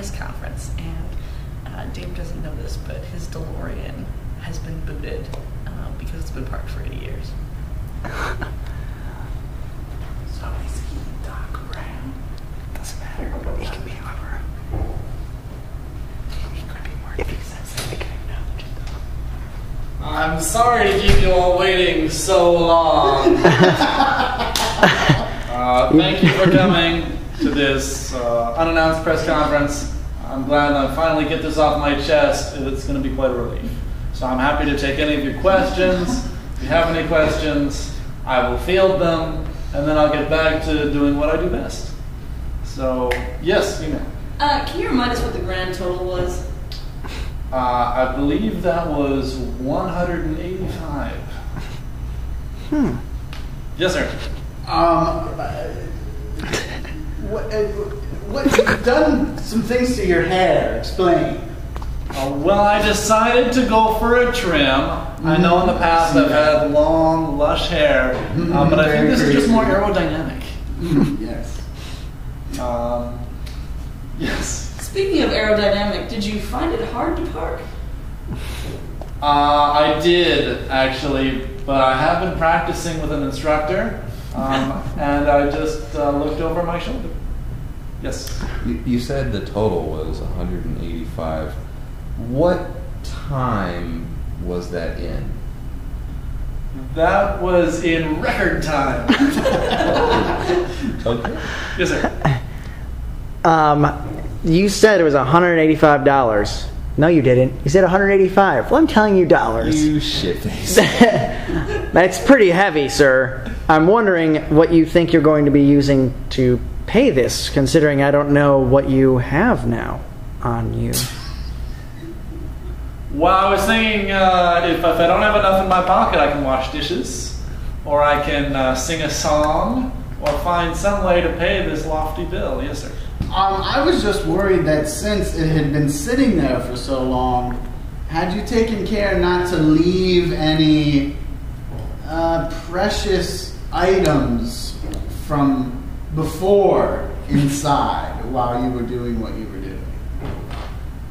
press conference, and Dave doesn't know this, but his DeLorean has been booted because it's been parked for 80 years. So is he Doc Brown? Doesn't matter. He can be whoever. He could be more if he says that. We can acknowledge it, though. I'm sorry to keep you all waiting so long. Thank you for coming to this unannounced press conference. I'm glad I finally get this off my chest. It's going to be quite a relief. So I'm happy to take any of your questions. If you have any questions, I will field them, and then I'll get back to doing what I do best. So, yes, you may. Can you remind us what the grand total was? I believe that was 185. Yes, sir. What you've done some things to your hair. Explain. Well, I decided to go for a trim. I know in the past I've had long, lush hair, but I think this is just more aerodynamic. Yes. Yes. Speaking of aerodynamic, did you find it hard to park? I did, actually, but I have been practicing with an instructor, and I just looked over my shoulder. Yes. You said the total was 185. What time was that in? That was in record time. Okay. Yes, sir. You said it was $185. No, you didn't. You said 185. Well, I'm telling you dollars. You shitface. That's pretty heavy, sir. I'm wondering what you think you're going to be using to pay this, considering I don't know what you have now on you. Well, I was thinking if I don't have enough in my pocket, I can wash dishes, or I can sing a song, or find some way to pay this lofty bill. Yes, sir. I was just worried that since it had been sitting there for so long, had you taken care not to leave any precious items from before inside while you were doing what you were doing?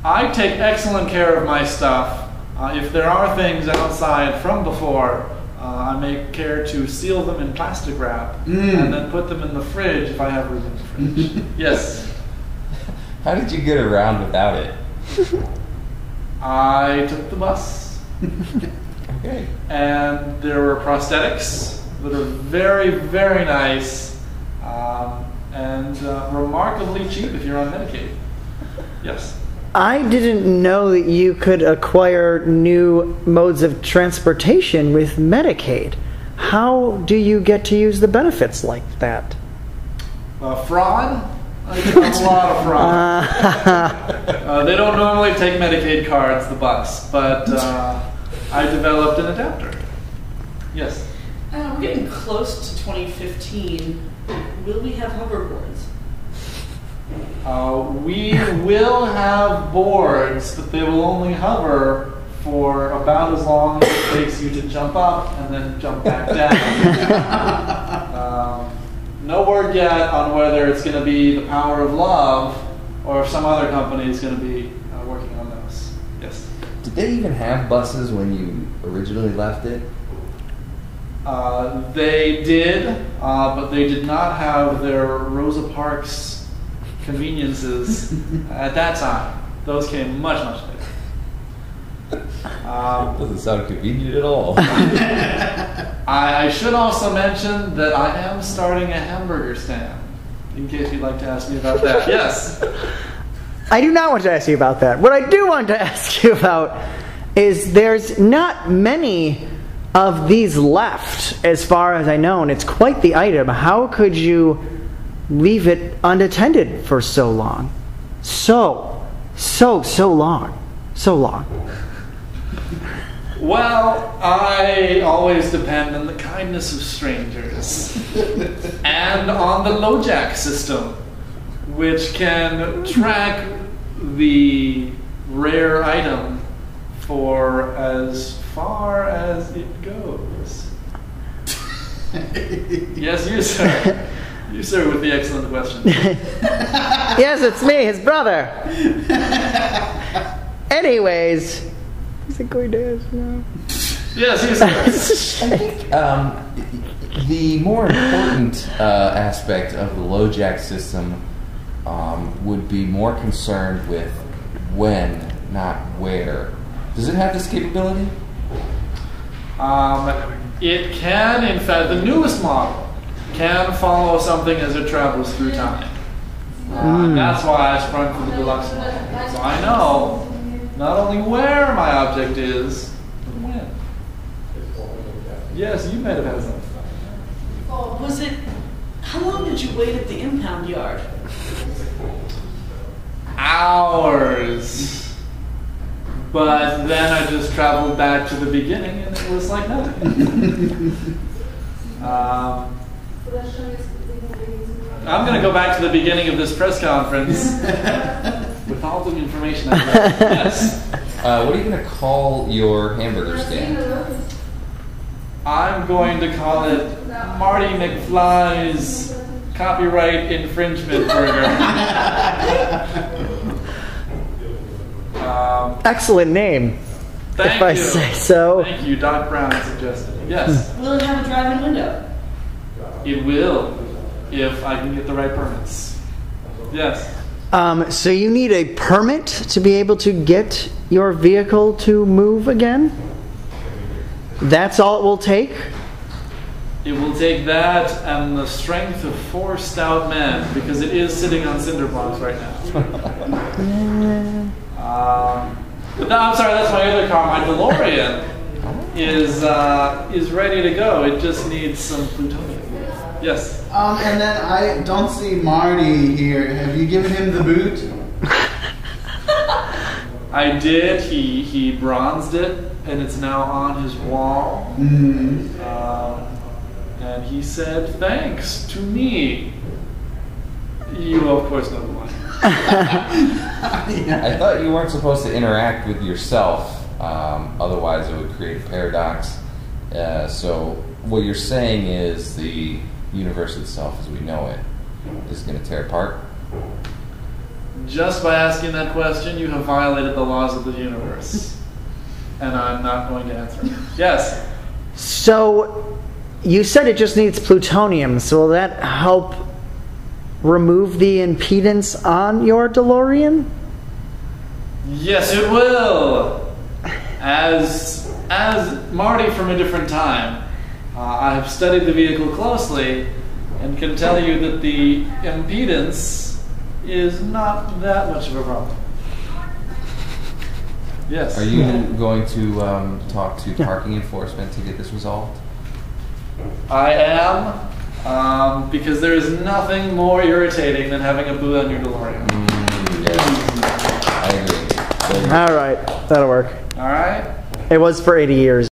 I take excellent care of my stuff. If there are things outside from before, I make care to seal them in plastic wrap and then put them in the fridge if I have room in the fridge. Yes. How did you get around without it? I took the bus. Okay. And there were prosthetics that are very, very nice and remarkably cheap if you're on Medicaid. Yes. I didn't know that you could acquire new modes of transportation with Medicaid. How do you get to use the benefits like that? Fraud? I get a lot of fraud. They don't normally take Medicaid cards, the bus, but I developed an adapter. Yes. We're getting close to 2015. Will we have hoverboards? We will have boards, but they will only hover for about as long as it takes you to jump up and then jump back down. No word yet on whether it's going to be the Power of Love or if some other company is going to be working on those. Yes. Did they even have buses when you originally left it? They did, but they did not have their Rosa Parks conveniences at that time. Those came much, much later. Doesn't sound convenient at all. I should also mention that I am starting a hamburger stand, in case you'd like to ask me about that. Yes. I do not want to ask you about that. What I do want to ask you about is there's not many of these left, as far as I know, and it's quite the item. How could you leave it unattended for so long? So long. So long. Well, I always depend on the kindness of strangers and on the LoJack system, which can track the rare item for as far as it goes. Yes, you, sir. You, sir, with the excellent question. Yes, it's me, his brother. Anyways, is it going to ask now? Yes, he's The more important aspect of the LoJack system would be more concerned with when, not where. Does it have this capability? It can, in fact, the newest model can follow something as it travels through time. That's why I sprung for the deluxe model. So I know not only where my object is, but when. Yes, you might have had something. Was it? How long did you wait at the impound yard? Hours. But then I just traveled back to the beginning and it was like nothing. I'm going to go back to the beginning of this press conference with all the information I have. Yes. What are you going to call your hamburger stand? I'm going to call it Marty McFly's copyright infringement burger. Excellent name, Thank if I you. say so. Thank you. Doc Brown suggested it. Yes, Will it have a drive-in window? it will, if I can get the right permits. Yes. So you need a permit to be able to get your vehicle to move again? That's all it will take? It will take that and the strength of 4 stout men, because it is sitting on cinder blocks right now. But no, I'm sorry, that's my other car. My DeLorean is ready to go. It just needs some plutonium. Yes. And then I don't see Marty here. Have you given him the boot? I did. He bronzed it, and it's now on his wall. Mm-hmm. And he said, "Thanks to me." You, of course, know the line. I thought you weren't supposed to interact with yourself, otherwise it would create a paradox. So what you're saying is the universe itself as we know it is going to tear apart? Just by asking that question, you have violated the laws of the universe. And I'm not going to answer. Yes? So, you said it just needs plutonium, so will that help remove the impedance on your DeLorean? Yes, it will. As Marty from a different time, I have studied the vehicle closely and can tell you that the impedance is not that much of a problem. Yes. Are you going to talk to parking enforcement to get this resolved? I am, because there is nothing more irritating than having a boot on your DeLorean. Yes. I agree. All right, that'll work. All right? It was for 80 years.